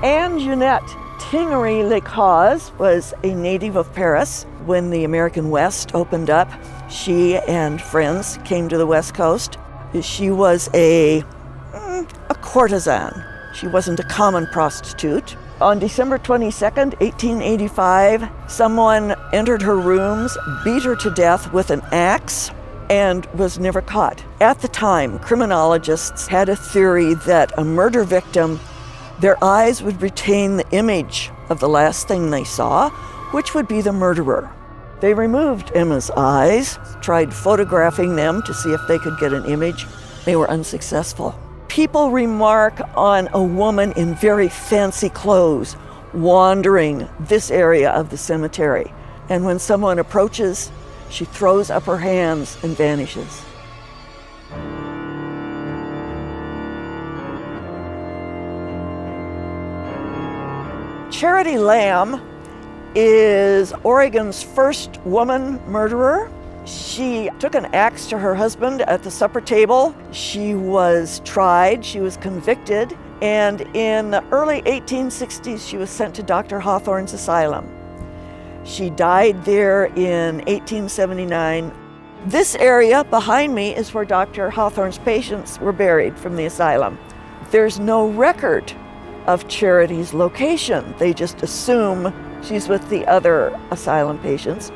Anne Jeanette Tingery-Lecause was a native of Paris. When the American West opened up, she and friends came to the West Coast. She was a courtesan. She wasn't a common prostitute. On December 22nd, 1885, someone entered her rooms, beat her to death with an axe, and was never caught. At the time, criminologists had a theory that a murder victim, their eyes would retain the image of the last thing they saw, which would be the murderer. They removed Emma's eyes, tried photographing them to see if they could get an image. They were unsuccessful. People remark on a woman in very fancy clothes wandering this area of the cemetery. And when someone approaches, she throws up her hands and vanishes. Charity Lamb is Oregon's first woman murderer. She took an axe to her husband at the supper table. She was tried, she was convicted, and in the early 1860s, she was sent to Dr. Hawthorne's asylum. She died there in 1879. This area behind me is where Dr. Hawthorne's patients were buried from the asylum. There's no record of Charity's location. They just assume she's with the other asylum patients.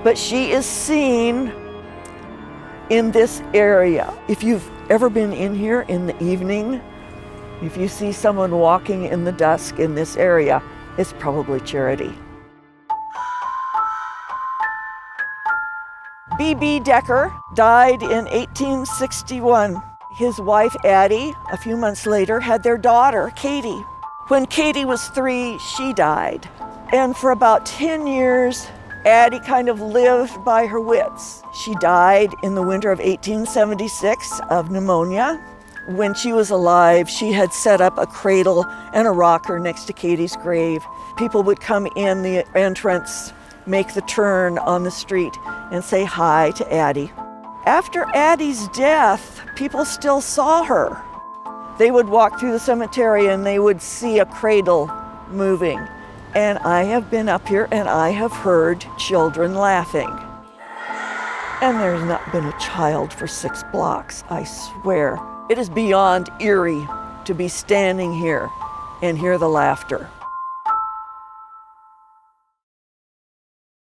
But she is seen in this area. If you've ever been in here in the evening, if you see someone walking in the dusk in this area, it's probably Charity. B.B. Decker died in 1861. His wife, Addie, a few months later, had their daughter, Katie. When Katie was 3, she died. And for about 10 years, Addie kind of lived by her wits. She died in the winter of 1876 of pneumonia. When she was alive, she had set up a cradle and a rocker next to Katie's grave. People would come in the entrance, make the turn on the street, and say hi to Addie. After Addie's death, people still saw her. They would walk through the cemetery and they would see a cradle moving. And I have been up here and I have heard children laughing. And there's not been a child for 6 blocks, I swear. It is beyond eerie to be standing here and hear the laughter.